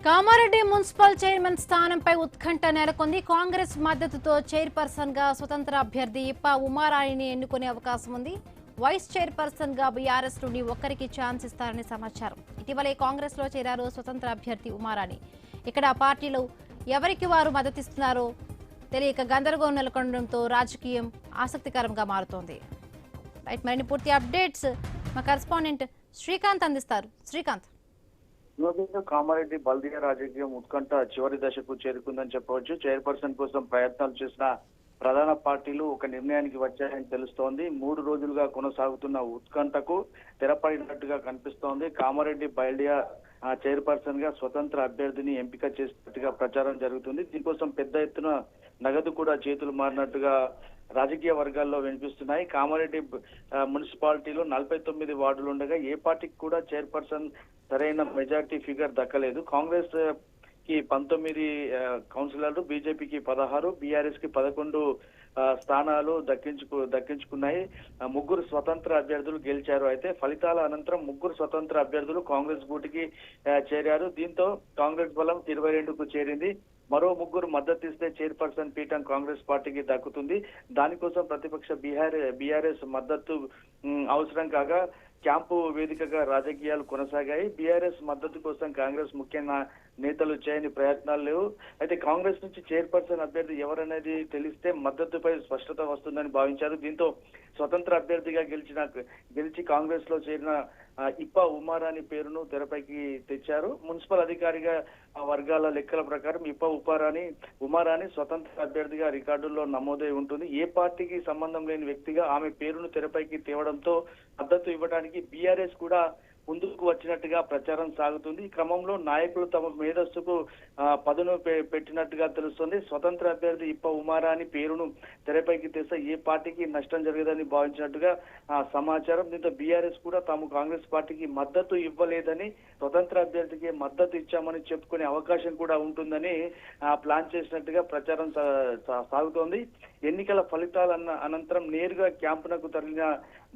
Kamareddy municipal chairman స్థానంపై ఉత్కంఠ నెలకొంది. కాంగ్రెస్ మద్దతుతో చైర్పర్సన్ గా స్వతంత్ర అభ్యర్థి ఇప్ప ఉమారాణిని ఎన్నుకునే అవకాశం ఉంది. వైస్ చైర్పర్సన్ గా బీఆర్ఎస్ నుండి ఒక్కరికి ఛాన్స్ ఇస్తారని సమాచారం. ఇటీవలే కాంగ్రెస్ లో చేరారు స్వతంత్ర అభ్యర్థి ఉమారాణి. ఇక్కడ పార్టీలో ఎవరికి వారు మద్దతిస్తున్నారో తెలియక గందరగోళం నెలకొనడంతో రాజకీయం ఆసక్తికరంగా మారుతోంది. మరిన్ని పూర్తి అప్డేట్స్ మా కరెస్పాండెంట్ శ్రీకాంత్ అందిస్తారు. శ్రీకాంత్, కామారెడ్డి బల్దియా రాజకీయం ఉత్కంఠ చివరి దశకు చేరుకుందని చెప్పవచ్చు. చైర్పర్సన్ కోసం ప్రయత్నాలు చేసిన ప్రధాన పార్టీలు ఒక నిర్ణయానికి వచ్చాయని తెలుస్తోంది. 3 రోజులుగా కొనసాగుతున్న ఉత్కంఠకు తెరపడినట్టుగా కనిపిస్తోంది. కామారెడ్డి బల్దియా చైర్పర్సన్ గా స్వతంత్ర అభ్యర్థిని ఎంపిక చేసినట్టుగా ప్రచారం జరుగుతుంది. దీనికోసం పెద్ద ఎత్తున నగదు కూడా చేతులు మారినట్టుగా రాజకీయ వర్గాల్లో వినిపిస్తున్నాయి. కామారెడ్డి మున్సిపాలిటీలో 49 వార్డులు ఉండగా ఏ పార్టీకి కూడా చైర్పర్సన్ సరైన మెజార్టీ ఫిగర్ దక్కలేదు. కాంగ్రెస్ కి 19 కౌన్సిలర్లు, బీజేపీకి 16, బీఆర్ఎస్ కి 11 స్థానాలు దక్కించుకున్నాయి. 3 స్వతంత్ర అభ్యర్థులు గెలిచారు. అయితే ఫలితాల అనంతరం 3 స్వతంత్ర అభ్యర్థులు కాంగ్రెస్ గూటికి చేరారు. దీంతో కాంగ్రెస్ బలం 22కు చేరింది. మరో 3 మద్దతిస్తే చైర్పర్సన్ పీఠం కాంగ్రెస్ పార్టీకి దక్కుతుంది. దానికోసం ప్రతిపక్ష బీఆర్ఎస్ మద్దతు అవసరం కాగా క్యాంపు వేదికగా రాజకీయాలు కొనసాగాయి. బీఆర్ఎస్ మద్దతు కోసం కాంగ్రెస్ ముఖ్యంగా నేతలు చేయని ప్రయత్నాలు లేవు. అయితే కాంగ్రెస్ నుంచి చైర్పర్సన్ అభ్యర్థి ఎవరనేది తెలిస్తే మద్దతుపై స్పష్టత వస్తుందని భావించారు. దీంతో స్వతంత్ర అభ్యర్థిగా గెలిచి కాంగ్రెస్ లో చేరిన ఇప్ప ఉమారాణి పేరును తెరపైకి తెచ్చారు. మున్సిపల్ అధికారిగా వర్గాల లెక్కల ప్రకారం ఇప్ప ఉమారాణి స్వతంత్ర అభ్యర్థిగా రికార్డుల్లో నమోదై ఉంటుంది. ఏ పార్టీకి సంబంధం లేని వ్యక్తిగా ఆమె పేరును తెరపైకి తేవడంతో మద్దతు ఇవ్వడానికి బీఆర్ఎస్ కూడా ముందుకు వచ్చినట్టుగా ప్రచారం సాగుతుంది. ఈ క్రమంలో నాయకులు తమ మేధస్సుకు పదును పెట్టినట్టుగా తెలుస్తుంది. స్వతంత్ర అభ్యర్థి ఇప్ప ఉమారాణి పేరును తెరపైకి తెస్తే ఏ పార్టీకి నష్టం జరగదని భావించినట్టుగా సమాచారం. దీంతో బీఆర్ఎస్ కూడా తాము కాంగ్రెస్ పార్టీకి మద్దతు ఇవ్వలేదని, స్వతంత్ర అభ్యర్థికి మద్దతు ఇచ్చామని చెప్పుకునే అవకాశం కూడా ఉంటుందని ప్లాన్ చేసినట్టుగా ప్రచారం సాగుతోంది. ఎన్నికల ఫలితాల అనంతరం నేరుగా క్యాంపునకు తరలిన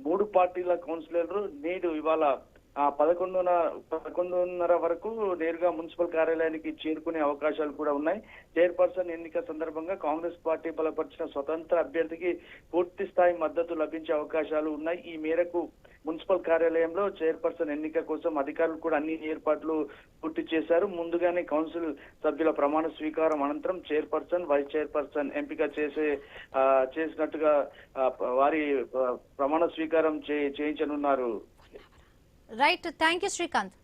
3 పార్టీల కౌన్సిలర్లు నేడు ఇవాళ 11:30 వరకు నేరుగా మున్సిపల్ కార్యాలయానికి చేరుకునే అవకాశాలు కూడా ఉన్నాయి. చైర్పర్సన్ ఎన్నిక సందర్భంగా కాంగ్రెస్ పార్టీ బలపరిచిన స్వతంత్ర అభ్యర్థికి పూర్తి స్థాయి మద్దతు లభించే అవకాశాలు ఉన్నాయి. ఈ మేరకు మున్సిపల్ కార్యాలయంలో చైర్పర్సన్ ఎన్నిక కోసం అధికారులు కూడా అన్ని ఏర్పాట్లు పూర్తి చేశారు. ముందుగానే కౌన్సిల్ సభ్యుల ప్రమాణ స్వీకారం అనంతరం చైర్పర్సన్, వైస్ చైర్పర్సన్ ఎంపిక చేసినట్టుగా వారి ప్రమాణ స్వీకారం చేయించనున్నారు. Right, thank you Srikanth.